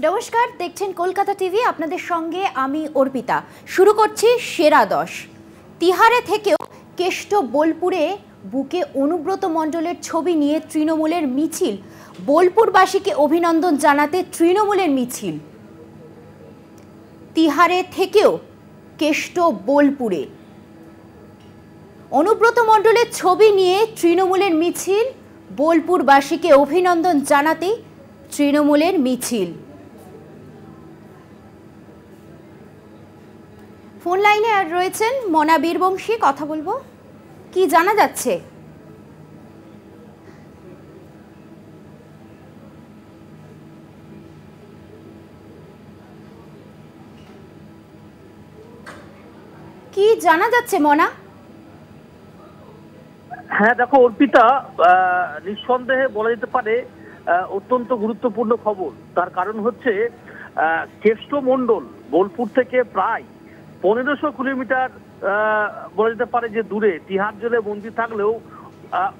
নমস্কার, দেখছেন কলকাতা টিভি। আপনাদের সঙ্গে আমি অর্পিতা। শুরু করছি সেরা 10। তিহারে থেকেও কেষ্ট বোলপুরে বুকে অনুব্রত মণ্ডলের ছবি নিয়ে তৃণমূলের মিছিল। বোলপুরবাসীকে অভিনন্দন জানাতে তৃণমূলের মিছিল। তিহারে থেকেও কেষ্ট বোলপুরে অনুব্রত মণ্ডলের ছবি নিয়ে তৃণমূলের মিছিল। বোলপুরবাসীকে অভিনন্দন জানাতে তৃণমূলের মিছিল। ফোন লাইনে আর রয়েছেন মনা বীরবংশী, কথা বলবো। কি জানা যাচ্ছে? কি জানা যাচ্ছে মনা? হ্যাঁ দেখো অর্পিতা, নিঃসন্দেহে বলা যেতে পারে অত্যন্ত গুরুত্বপূর্ণ খবর। তার কারণ হচ্ছে কেষ্ট মণ্ডল বোলপুর থেকে প্রায় 1500 কিলোমিটার বলা যেতে পারে যে দূরে তিহার জেলে বন্দী থাকলেও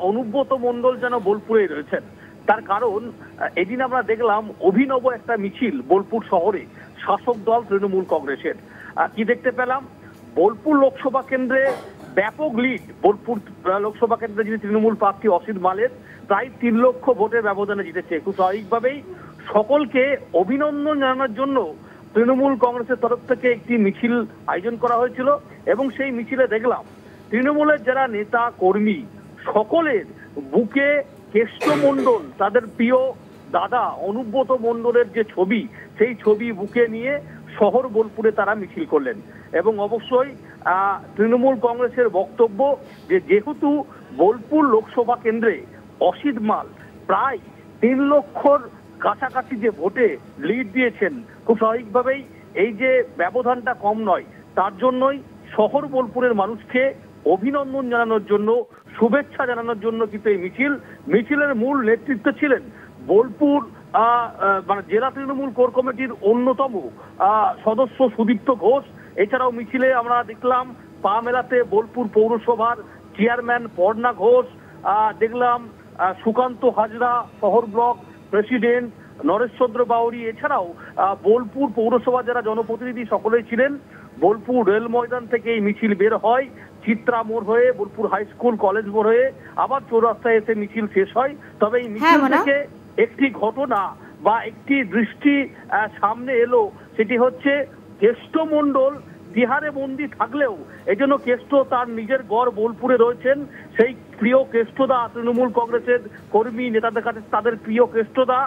অনুব্রত মণ্ডল যেন বোলপুরে রয়েছেন। তার কারণ এদিন আমরা দেখলাম অভিনব একটা মিছিল বোলপুর শহরে শাসক দল তৃণমূল কংগ্রেসের। কি দেখতে পেলাম? বোলপুর লোকসভা কেন্দ্রে ব্যাপক লিড। বোলপুর লোকসভা কেন্দ্রে যিনি তৃণমূল প্রার্থী অসিত মালের প্রায় 3 লক্ষ ভোটের ব্যবধানে জিতেছে। খুব স্বাভাবিকভাবেই সকলকে অভিনন্দন জানানোর জন্য তৃণমূল কংগ্রেসের তরফ থেকে একটি মিছিল আয়োজন করা হয়েছিল এবং সেই মিছিলে দেখলাম তৃণমূলের যারা নেতা কর্মী সকলের বুকে কেষ্ট মণ্ডল, তাদের প্রিয় দাদা অনুব্রত মণ্ডলের যে ছবি, সেই ছবি বুকে নিয়ে শহর বোলপুরে তারা মিছিল করলেন। এবং অবশ্যই তৃণমূল কংগ্রেসের বক্তব্য যে যেহেতু বোলপুর লোকসভা কেন্দ্রে অসিত মাল প্রায় 3 লক্ষর কাছাকাছি যে ভোটে লিড দিয়েছেন, খুব স্বাভাবিকভাবেই এই যে ব্যবধানটা কম নয়, তার জন্যই শহর বোলপুরের মানুষকে অভিনন্দন জানানোর জন্য, শুভেচ্ছা জানানোর জন্য কিন্তু এই মিছিলের মূল নেতৃত্ব ছিলেন বোলপুর মানে জেলা তৃণমূল কোর কমিটির অন্যতম সদস্য সুদীপ্ত ঘোষ। এছাড়াও মিছিলে আমরা দেখলাম পা মেলাতে বোলপুর পৌরসভার চেয়ারম্যান পর্ণা ঘোষ, দেখলাম সুকান্ত হাজরা শহর ব্লক প্রেসিডেন্ট নরেশচন্দ্র বাউরি। এছাড়াও বোলপুর পৌরসভা যারা জনপ্রতিনিধি সকলেই ছিলেন। বোলপুর রেল ময়দান থেকে এই মিছিল বের হয় চিত্রা মোড় হয়ে, বোলপুর হাই স্কুল কলেজ মোড় হয়ে আবার চৌরাস্তায় এসে মিছিল শেষ হয়। তবে এই মিছিল থেকে একটি ঘটনা বা একটি দৃষ্টি সামনে এলো, সেটি হচ্ছে কেষ্ট মণ্ডল তিহারে বন্দী থাকলেও এজন্য কেষ্ট তার নিজের গড় বোলপুরে রয়েছেন। সেই প্রিয় কেষ্টদা তৃণমূল কংগ্রেসের কর্মী নেতাদের কাছে তাদের প্রিয় কেষ্টদা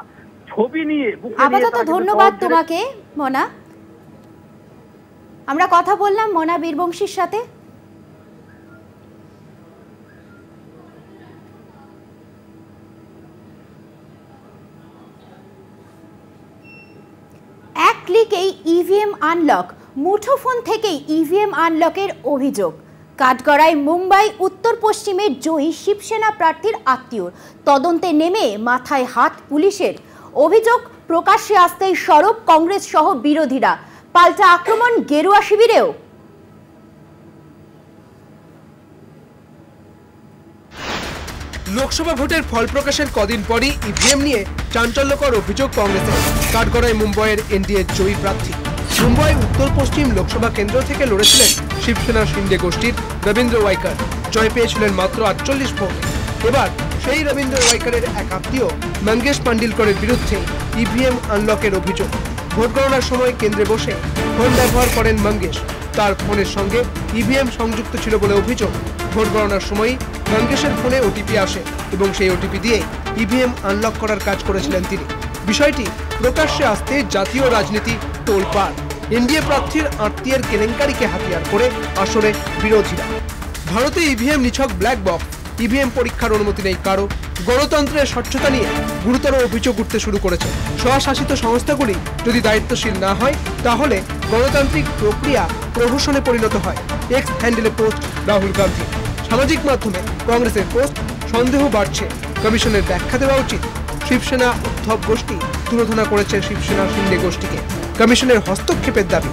ছবি নিয়ে আপাতত ধন্যবাদ তোমাকে মনা। আমরা কথা বললাম মনা বীরবংশীর সাথে। এক ক্লিকেই ইভিএম আনলক। মুঠোফোন থেকেই ইভিএম আনলকের অভিযোগ। কাঠগড়ায় মুম্বাই উত্তর পশ্চিমের জয়ী শিবসেনা প্রার্থীর আত্মীয়। তদন্তে নেমে মাথায় হাত পুলিশের। অভিযোগ প্রকাশ্যে আসতেই সরব কংগ্রেস সহ বিরোধীরা। পাল্টা আক্রমণ গেরুয়া শিবিরেও। লোকসভা ভোটের ফল প্রকাশের কদিন পরই ইভিএম নিয়ে চাঞ্চল্যকর অভিযোগ কংগ্রেসের। কাঠগড়ায় মুম্বাইয়ের এনডিএর জয়ী প্রার্থী। মুম্বাই উত্তর পশ্চিম লোকসভা কেন্দ্র থেকে লড়েছিলেন শিবসেনা শিন্ডে গোষ্ঠীর রবীন্দ্র ওয়াইকার। জয় পেয়েছিলেন মাত্র 48 ভোট। এবার সেই রবীন্দ্র ওয়াইকারের এক আত্মীয় মঙ্গেশ পান্ডিলকরের বিরুদ্ধে ইভিএম আনলকের অভিযোগ। ভোট গণনার সময় কেন্দ্রে বসে ফোন ব্যবহার করেন মঙ্গেশ। তার ফোনের সঙ্গে ইভিএম সংযুক্ত ছিল বলে অভিযোগ। ভোট গণনার সময় মঙ্গেশের ফোনে ওটিপি আসে এবং সেই ওটিপি দিয়ে ইভিএম আনলক করার কাজ করেছিলেন তিনি। বিষয়টি প্রকাশ্যে আসতে জাতীয় রাজনীতি তোলপাড়। এনডিএ প্রার্থীর আত্মীয়ের কেলেঙ্কারিকে হাতিয়ার করে আসরে বিরোধীরা। ভারতে ইভিএম নিছক ব্ল্যাক বক্স। ইভিএম পরীক্ষার অনুমতি নেই কারো। গণতন্ত্রের স্বচ্ছতা নিয়ে গুরুতর অভিযোগ উঠতে শুরু করেছে। স্বশাসিত সংস্থাগুলি যদি দায়িত্বশীল না হয় তাহলে গণতান্ত্রিক প্রক্রিয়া প্রহসনে পরিণত হয়। এক্স হ্যান্ডেলে পোস্ট রাহুল গান্ধী। সামাজিক মাধ্যমে কংগ্রেসের পোস্ট। সন্দেহ বাড়ছে, কমিশনের ব্যাখ্যা দেওয়া উচিত। শিবসেনা উদ্ধব গোষ্ঠী তুলোধনা করেছে শিবসেনা শিন্ডে গোষ্ঠীকে। কমিশনের হস্তক্ষেপের দাবি।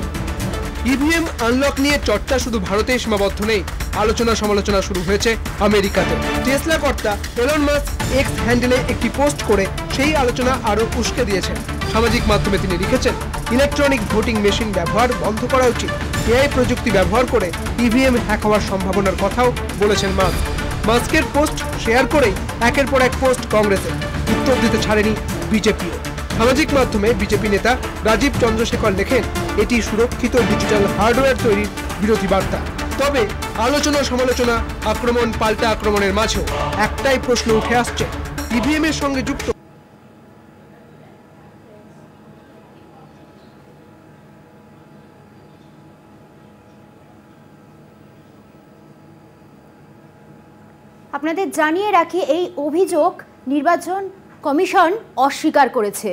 ইভিএম আনলক নিয়ে চর্চা শুধু ভারতেই সীমাবদ্ধ নেই, আলোচনা সমালোচনা শুরু হয়েছে আমেরিকাতে। টেসলা কর্তা এলন মাস্ক এক্স হ্যান্ডেলে একটি পোস্ট করে সেই আলোচনা আরও উস্কে দিয়েছেন। সামাজিক মাধ্যমে তিনি লিখেছেন, ইলেকট্রনিক ভোটিং মেশিন ব্যবহার বন্ধ করা উচিত। এআই প্রযুক্তি ব্যবহার করে ইভিএম হ্যাক হওয়ার সম্ভাবনার কথাও বলেছেন মাস্ক। মাস্কের পোস্ট শেয়ার করেই একের পর এক পোস্ট কংগ্রেসের, উত্তর দিতে ছাড়েনি বিজেপিও। সামাজিক মাধ্যমে বিজেপি নেতা রাজীব চন্দ্রশেখর লেখেন, এটি সুরক্ষিত ডিজিটাল হার্ডওয়্যার তৈরির বিরোধী বার্তা। তবে আলোচনা সমালোচনা, আক্রমণ পাল্টা আক্রমণের মাঝেও একটাই প্রশ্ন উঠে আসছে, ইভিএম এর সঙ্গে যুক্ত আপনাদের জানিয়ে রাখি, এই অভিযোগ নির্বাচন কমিশন অস্বীকার করেছে।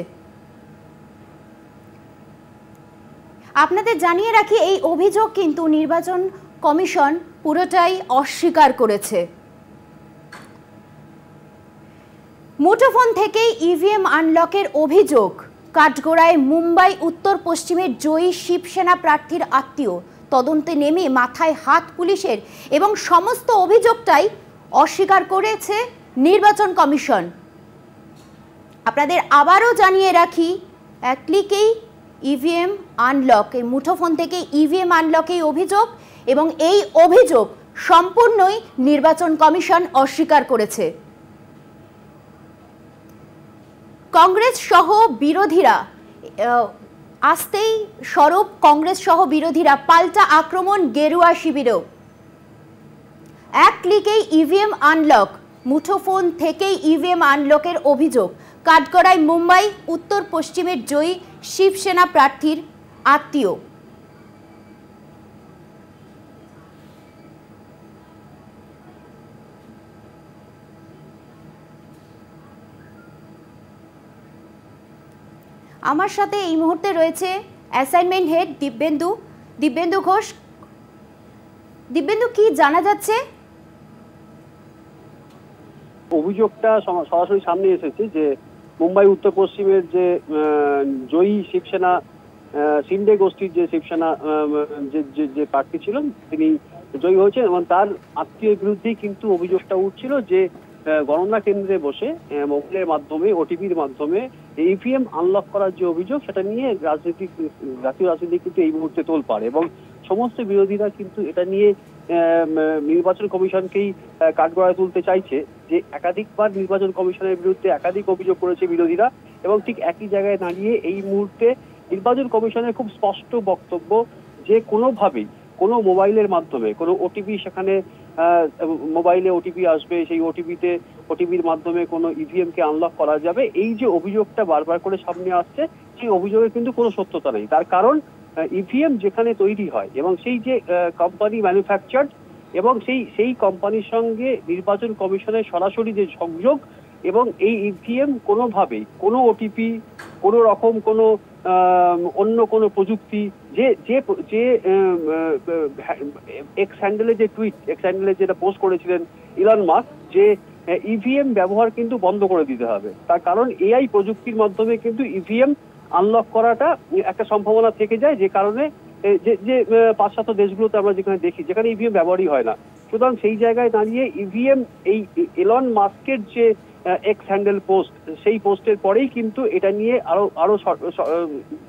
আপনাদের জানিয়ে রাখি, এই অভিযোগ কিন্তু নির্বাচন কমিশন পুরোটাই অস্বীকার করেছে। মুঠোফোন থেকেই ইভিএম আনলকের অভিযোগ, কাঠগড়ায় মুম্বাই উত্তর পশ্চিমের জয়ী শিবসেনা প্রার্থীর আত্মীয়, তদন্তে নেমে মাথায় হাত পুলিশের এবং সমস্ত অভিযোগটাই অস্বীকার করেছে নির্বাচন কমিশন। আপনাদের আবারও জানিয়ে রাখি, এক ক্লিকেই ইভিএম আনলক, এই মুঠোফোন থেকে ইভিএম আনলকেই অভিযোগ, এবং এই অভিযোগ সম্পূর্ণই নির্বাচন কমিশন অস্বীকার করেছে। কংগ্রেস সহ বিরোধীরা আসতেই সরব, কংগ্রেস সহ বিরোধীরা পাল্টা আক্রমণ গেরুয়া শিবিরেও। এক ক্লিকেই ইভিএম আনলক, মুঠোফোন থেকেই ইভিএম আনলকের অভিযোগ, কাঠগড়ায় মুম্বাই উত্তর পশ্চিমের জয়ী শিবসেনা প্রার্থীর আত্মীয়। আমার সাথে এই মুহূর্তে রয়েছে অ্যাসাইনমেন্ট হেড দিব্যেন্দু ঘোষ। দিব্যেন্দু, কি জানা যাচ্ছে? অভিযোগটা সরাসরি সামনে এসেছে যে মুম্বাই উত্তর পশ্চিমের যে জয়ী শিবসেনা শিন্ডে গোষ্ঠীর যে শিবসেনা যে প্রার্থী ছিলেন তিনি জয়ী হয়েছেন, এবং তার আত্মীয়ের বিরুদ্ধেই কিন্তু অভিযোগটা উঠছিল যে গণনা কেন্দ্রে বসে মোবাইলের মাধ্যমে, ওটিপির মাধ্যমে ইভিএম আনলক করার যে অভিযোগ, সেটা নিয়ে জাতীয় রাজনীতি কিন্তু এই মুহূর্তে তোলপাড়, এবং সমস্ত বিরোধীরা কিন্তু এটা নিয়ে নির্বাচন কমিশনকেই কাঠগড়ায় তুলতে চাইছে যে একাধিকবার নির্বাচন কমিশনের বিরুদ্ধে একাধিক অভিযোগ করেছে বিরোধীরা, এবং ঠিক একই জায়গায় দাঁড়িয়ে এই মুহূর্তে নির্বাচন কমিশনের খুব স্পষ্ট বক্তব্য যে কোনোভাবেই কোনো মোবাইলের মাধ্যমে কোনো ওটিপি, সেখানে মোবাইলে ওটিপি আসবে, সেই ওটিপির মাধ্যমে কোনো ইভিএম কে আনলক করা যাবে, এই যে অভিযোগটা বারবার করে সামনে আসছে, সেই অভিযোগে কিন্তু কোনো সত্যতা নেই। তার কারণ ইভিএম যেখানে তৈরি হয় এবং সেই যে কোম্পানি ম্যানুফ্যাকচার্ড, এবং সেই কোম্পানির সঙ্গে নির্বাচন কমিশনের সরাসরি যে সংযোগ, এবং এই ইভিএম কোনোভাবেই কোনো ওটিপি, কোনো রকম কোনো অন্য কোনো প্রযুক্তি, যে এক্স হ্যান্ডেলে যে টুইট, এক্স হ্যান্ডেলে যেটা পোস্ট করেছিলেন ইলন মাস্ক, যে ইভিএম ব্যবহার কিন্তু বন্ধ করে দিতে হবে। তার কারণ এআই প্রযুক্তির মাধ্যমে কিন্তু ইভিএম আনলক করাটা একটা সম্ভাবনা থেকে যায়, যে কারণে যে পাশ্চাত্য দেশগুলোতে আমরা যেখানে দেখি, যেখানে ইভিএম ব্যবহারই হয় না। সুতরাং সেই জায়গায় দাঁড়িয়ে ইভিএম, এই এলন মাস্কের যে এক্স হ্যান্ডেল পোস্ট, সেই পোস্টের পরেই কিন্তু এটা নিয়ে আরো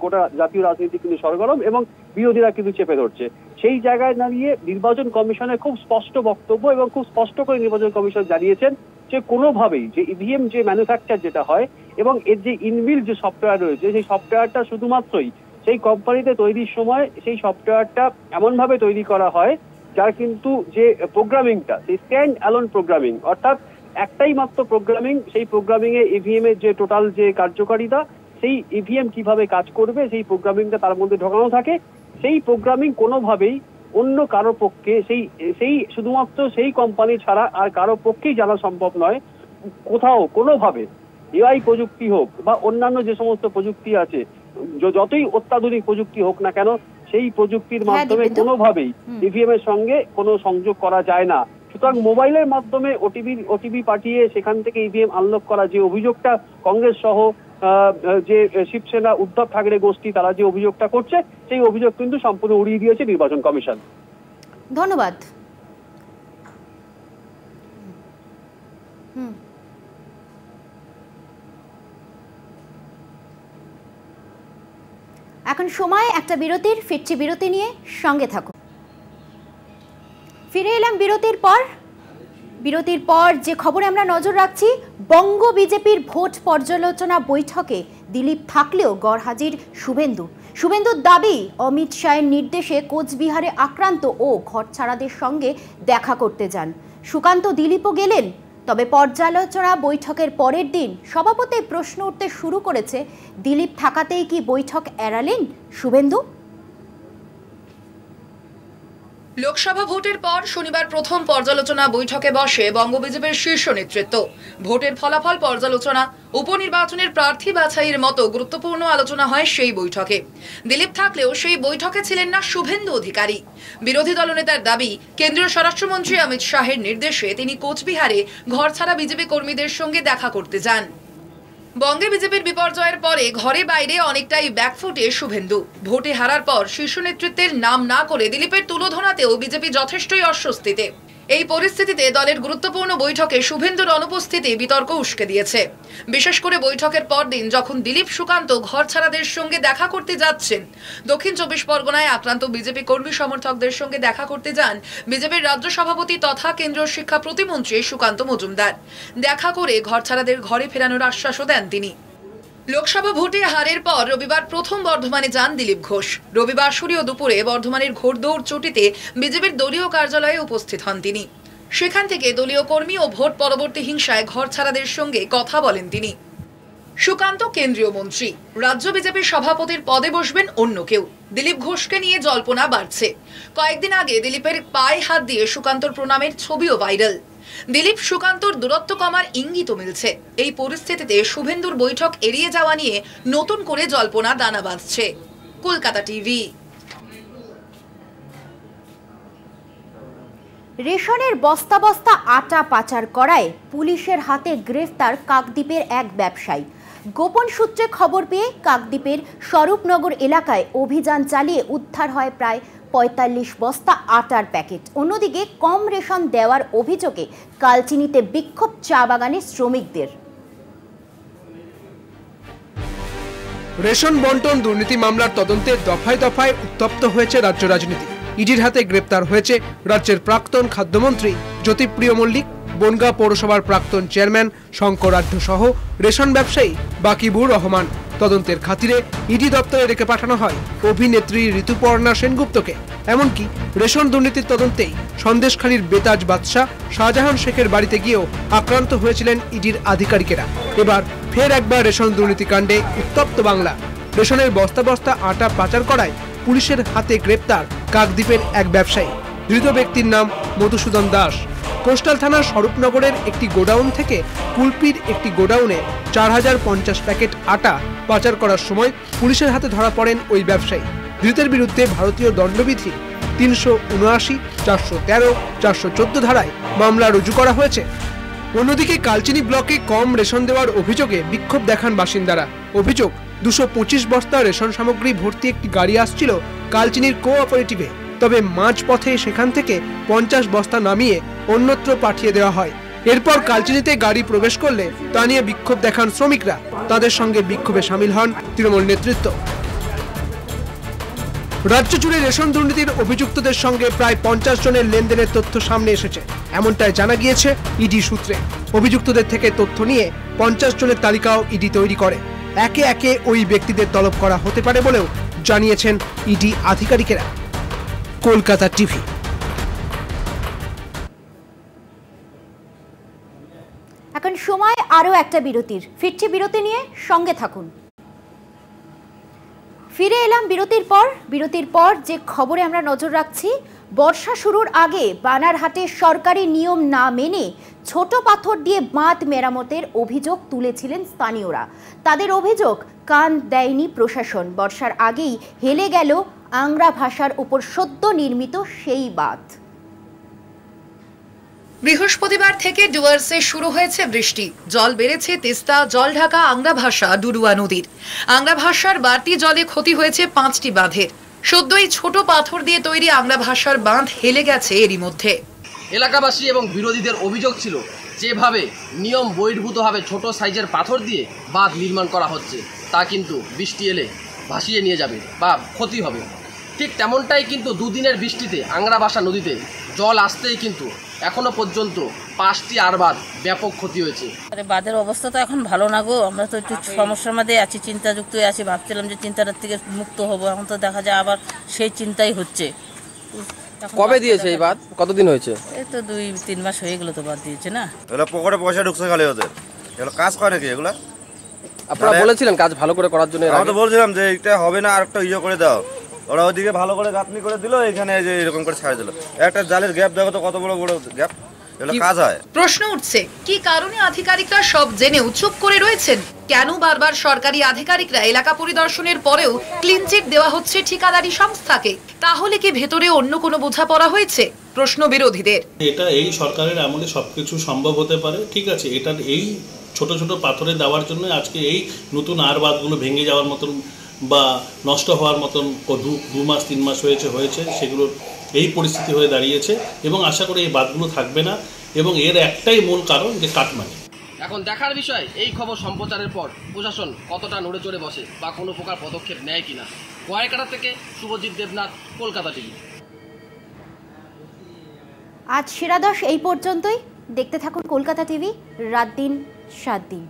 গোটা জাতীয় রাজনীতি কিন্তু সরগরম, এবং বিরোধীরা কিন্তু চেপে ধরছে। সেই জায়গায় দাঁড়িয়ে নির্বাচন কমিশনের খুব স্পষ্ট বক্তব্য, এবং খুব স্পষ্ট করে নির্বাচন কমিশন জানিয়েছেন যে কোনোভাবেই যে ইভিএম যে ম্যানুফ্যাকচার যেটা হয়, এবং এর যে ইনবিল্ট যে সফটওয়্যার রয়েছে, সেই সফটওয়্যারটা শুধুমাত্রই সেই কোম্পানিতে তৈরির সময় সেই সফটওয়্যারটা এমনভাবে তৈরি করা হয় যার কিন্তু যে প্রোগ্রামিংটা, সেই স্ট্যান্ড অ্যালোন প্রোগ্রামিং, অর্থাৎ একটাই মাত্র প্রোগ্রামিং, সেই প্রোগ্রামিং এ ইভিএম এর যে টোটাল যে কার্যকারিতা, সেই ইভিএম কিভাবে কাজ করবে, সেই প্রোগ্রামিংটা তার মধ্যে ঢোকানো থাকে। সেই প্রোগ্রামিং কোনোভাবেই অন্য কারো পক্ষে, সেই শুধুমাত্র সেই কোম্পানি ছাড়া আর কারো পক্ষেই জানা সম্ভব নয়। কোথাও কোনোভাবে এআই প্রযুক্তি হোক বা অন্যান্য যে সমস্ত প্রযুক্তি আছে, যতই অত্যাধুনিক প্রযুক্তি হোক না কেন, সেই প্রযুক্তির মাধ্যমে কোনোভাবেই ইভিএম এর সঙ্গে কোনো সংযোগ করা যায় না। সুতরাং মোবাইলের মাধ্যমে ওটিপি পাঠিয়ে সেখান থেকে ইভিএম আনলক করা যে অভিযোগটা কংগ্রেস সহ যে শিবসেনা উদ্ধব ঠাকরে গোষ্ঠী তারা যে অভিযোগটা করছে, সেই অভিযোগ কিন্তু সম্পূর্ণ উড়িয়ে দিয়েছে নির্বাচন কমিশন। ধন্যবাদ। এখন সময় একটা বিরতির, ফিরছি বিরতি নিয়ে, সঙ্গে থাকুন। ফিরে এলাম বিরতির পর যে খবরে আমরা নজর রাখছি, বঙ্গ বিজেপির ভোট পর্যালোচনা বৈঠকে দিলীপ থাকলেও গড়হাজির শুভেন্দুর দাবি অমিত শাহের নির্দেশে কোচবিহারে আক্রান্ত ও ঘরছাড়াদের সঙ্গে দেখা করতে যান সুকান্ত। দিলীপও গেলেন, তবে পর্যালোচনা বৈঠকের পরের দিন সভাপতি প্রশ্ন উঠতে শুরু করেছে, দিলীপ থাকাতেই কি বৈঠক এড়ালেন শুভেন্দু? লোকসভা ভোটের পর শনিবার প্রথম পর্যালোচনা বৈঠকে বসে বঙ্গ বিজেপির শীর্ষ নেতৃত্ব। ভোটের ফলাফল পর্যালোচনা, উপনির্বাচনের প্রার্থী বাছাইয়ের মতো গুরুত্বপূর্ণ আলোচনা হয় সেই বৈঠকে। দিলীপ থাকলেও সেই বৈঠকে ছিলেন না শুভেন্দু অধিকারী। বিরোধী দলনেতার দাবি, কেন্দ্রীয় স্বরাষ্ট্রমন্ত্রী অমিত শাহের নির্দেশে তিনি কোচবিহারে ঘরছাড়া বিজেপি কর্মীদের সঙ্গে দেখা করতে যান। বঙ্গে বিজেপির বিপর্যয়ের পরে ঘরে বাইরে অনেকটাই ব্যাকফুটে শুভেন্দু। ভোটে হারার পর শীর্ষ নেতৃত্বের নাম না করে দিলীপের তুলোধনাতেও বিজেপি যথেষ্টই অস্বস্তিতে। এই পরিস্থিতিতে দলের গুরুত্বপূর্ণ বৈঠকে শুভেন্দুর অনুপস্থিতি বিতর্ক উস্কে দিয়েছে। বিশেষ করে বৈঠকের পরদিন যখন দিলীপ সুকান্ত ঘরছাড়াদের সঙ্গে দেখা করতে যাচ্ছেন, দক্ষিণ 24 পরগনায় আক্রান্ত বিজেপি কর্মী সমর্থকদের সঙ্গে দেখা করতে যান বিজেপির রাজ্য সভাপতি তথা কেন্দ্রীয় শিক্ষা প্রতিমন্ত্রী সুকান্ত মজুমদার। দেখা করে ঘরছাড়াদের ঘরে ফেরানোর আশ্বাসও দেন তিনি। লোকসভা ভোটে হারের পর রবিবার প্রথম বর্ধমানে যান দিলীপ ঘোষ। রবিবার সূর্য দুপুরে বর্ধমানের ঘোড়দৌড় চটিতে বিজেপির দলীয় কার্যালয়ে উপস্থিত হন তিনি। সেখান থেকে দলীয় কর্মী ও ভোট পরবর্তী হিংসায় ঘরছাড়াদের সঙ্গে কথা বলেন তিনি। সুকান্ত কেন্দ্রীয় মন্ত্রী, রাজ্য বিজেপির সভাপতির পদে বসবেন অন্য কেউ। দিলীপ ঘোষকে নিয়ে জল্পনা বাড়ছে। কয়েকদিন আগে দিলীপের পায়ে হাত দিয়ে সুকান্তর প্রণামের ছবিও ভাইরাল। দিলীপ সুকান্তর দূরত্ব কমার ইঙ্গিতও মিলছে। এই পরিস্থিতিতে শুভেন্দুর বৈঠক এড়িয়ে যাওয়া নিয়ে নতুন করে জল্পনা দানা বাঁধছে। কলকাতা টিভি। রেশনের বস্তা বস্তা আটা পাচার করায় পুলিশের হাতে গ্রেফতার কাকদ্বীপের এক ব্যবসায়ী। গোপন সূত্রে খবর পেয়ে কাকদ্বীপের স্বরূপনগর এলাকায় অভিযান চালিয়ে উদ্ধার হয় প্রায় 45 বস্তা আটার প্যাকেট। অন্যদিকে কম রেশন দেওয়ার অভিযোগে কালচিনিতে বিক্ষোভ চা বাগানের শ্রমিকদের। রেশন বন্টন দুর্নীতি মামলার তদন্তে দফায় দফায় উত্তপ্ত হয়েছে রাজ্য রাজনীতি। ইডির হাতে গ্রেপ্তার হয়েছে রাজ্যের প্রাক্তন খাদ্যমন্ত্রী জ্যোতিপ্রিয় মল্লিক, বনগাঁ পৌরসভার প্রাক্তন চেয়ারম্যান শঙ্কর আঢ্য সহ রেশন ব্যবসায়ী বাকিবুর রহমান। তদন্তের খাতিরে ইডি দপ্তরে ডেকে পাঠানো হয় অভিনেত্রী ঋতুপর্ণা সেনগুপ্তকে। এমনকি রেশন দুর্নীতির তদন্তেই সন্দেশখালীর বেতাজ বাদশাহ শাহজাহান শেখের বাড়িতে গিয়েও আক্রান্ত হয়েছিলেন ইডির আধিকারিকেরা। এবার ফের একবার রেশন দুর্নীতি কাণ্ডে উত্তপ্ত বাংলা। রেশনের বস্তা বস্তা আটা পাচার করায় পুলিশের হাতে গ্রেপ্তার কাকদ্বীপের এক ব্যবসায়ী। ধৃত ব্যক্তির নাম মধুসূদন দাস। কোস্টাল থানার স্বরূপনগরের একটি গোডাউন থেকে কুলপির একটি গোডাউনে 4050 প্যাকেট আটা পাচার করার সময় পুলিশের হাতে ধরা পড়েন ওই ব্যবসায়ী। ধৃতের বিরুদ্ধে ভারতীয় দণ্ডবিধি 379, 413, 414 ধারায় মামলা রুজু করা হয়েছে। অন্যদিকে কালচিনি ব্লকে কম রেশন দেওয়ার অভিযোগে বিক্ষোভ দেখান বাসিন্দারা। অভিযোগ, 225 বস্তা রেশন সামগ্রী ভর্তি একটি গাড়ি আসছিল কালচিনির কোঅপারেটিভে, তবে মাঝপথে সেখান থেকে 50 বস্তা নামিয়ে অন্যত্র পাঠিয়ে দেওয়া হয়। এরপর কালচিনিতে গাড়ি প্রবেশ করলে তা নিয়ে বিক্ষোভ দেখান শ্রমিকরা। তাদের সঙ্গে বিক্ষোভে সামিল হন তৃণমূল নেতৃত্ব। রাজ্য জুড়ে রেশন দুর্নীতির অভিযুক্তদের সঙ্গে প্রায় 50 জনের লেনদেনের তথ্য সামনে এসেছে, এমনটাই জানা গিয়েছে ইডি সূত্রে। অভিযুক্তদের থেকে তথ্য নিয়ে 50 জনের তালিকাও ইডি তৈরি করে। একে একে ওই ব্যক্তিদের তলব করা হতে পারে বলেও জানিয়েছেন ইডি আধিকারিকেরা। কলকাতা টিভি। এখন সময় আরও একটা বিরতির, ফিরছি বিরতি নিয়ে, সঙ্গে থাকুন। ফিরে এলাম বিরতির পর যে খবরে আমরা নজর রাখছি, বর্ষা শুরুর আগে বানারহাটে সরকারি নিয়ম না মেনে ছোট পাথর দিয়ে বাঁধ মেরামতের অভিযোগ তুলেছিলেন স্থানীয়রা। তাদের অভিযোগ, কান দেয়নি প্রশাসন। বর্ষার আগেই হেলে গেল আংরা ভাষার উপর সদ্য নির্মিত সেই বাঁধ। বৃহস্পতিবার থেকে ডুয়ার্সে শুরু হয়েছে বৃষ্টি। জল বেড়েছে তিস্তা, জলঢাকা আংরা ভাষা, ডুডুয়া নদীর। আংরা ভাষার বাড়তি জলে ক্ষতি হয়েছে 5টি বাঁধের। সদ্যই ছোট পাথর দিয়ে তৈরি আংরা ভাষার বাঁধ হেলে গেছে এরই মধ্যে। এলাকাবাসী এবং বিরোধীদের অভিযোগ ছিল যেভাবে নিয়ম বহির্ভূতভাবে ছোট সাইজের পাথর দিয়ে বাঁধ নির্মাণ করা হচ্ছে তা কিন্তু বৃষ্টি এলে ভাসিয়ে নিয়ে যাবে বা ক্ষতি হবে। ঠিক তেমনটাই কিন্তু দুদিনের বৃষ্টিতে আংরাবাসা নদীতে জল আসতেই কিন্তু এখনো পর্যন্ত 5টি আর বাঁধ ব্যাপক ক্ষতি হয়েছে। আরে বাঁধের অবস্থা তো এখন ভালো না গো, আমরা তো একটু সমস্যার মধ্যে আছি, চিন্তাযুক্ত আছি, ভাবছিলাম যে চিন্তাটার থেকে মুক্ত হব, এখন তো দেখা যায় আবার সেই চিন্তাই হচ্ছে। কবে দিয়েছে এই বাঁধ, কতদিন হয়েছে? এই তো 2-3 মাস হয়ে গেল তো বাঁধ দিয়েছে না। এগুলো পকেটে পয়সা ঢুকছে খালি ওদের, এগুলো কাজ করে নাকি এগুলা? আপনারা বলেছিলেন কাজ ভালো করে করার জন্য? আমরা তো বলছিলাম যে এটা হবে না, আর একটা ইয়ে করে দাও। ওরা ওদিকে ভালো করে গাঁথনি করে দিল, এখানে যে এরকম করে ছাড়ে দিল। একটা জালের গ্যাপ দেখো তো কত বড় বড় গ্যাপ, এগুলো কাজ হয়। প্রশ্ন উঠছে কি কারণে আধিকারিকরা সব জেনেও চুপ করে রয়েছেন? কেন বারবার সরকারি আধিকারিকরা এলাকা পরিদর্শনের পরেও ক্লিন চিট দেওয়া হচ্ছে ঠিকাদারি সংস্থাকে? তাহলে কি ভেতরে অন্য কোনো বোঝাপড়া হয়েছে? প্রশ্ন বিরোধীদের। এটা এই সরকারের আমলে সবকিছু সম্ভব হতে পারে, ঠিক আছে, এটা এই ছোট ছোট পাথরে দেওয়ার জন্য আজকে এই নতুন আর বাঁধগুলো ভেঙে যাওয়ার মতন বা নষ্ট হওয়ার মতন 2 মাস 3 মাস হয়েছে সেগুলো এই পরিস্থিতি হয়ে দাঁড়িয়েছে এবং আশা করি এই বাঁধগুলো থাকবে না এবং এর একটাই মূল কারণ যে কাটমানি। এখন দেখার বিষয় এই খবর সম্প্রচারের পর প্রশাসন কতটা নড়ে চড়ে বসে বা কোনো প্রকার পদক্ষেপ নেয় কিনা। গোয়াইকাটা থেকে শুভজিৎ দেবনাথ, কলকাতা টিভি। আজ সেরা 10 এই পর্যন্তই। দেখতে থাকুন কলকাতা টিভি, রাত দিন 7 দিন।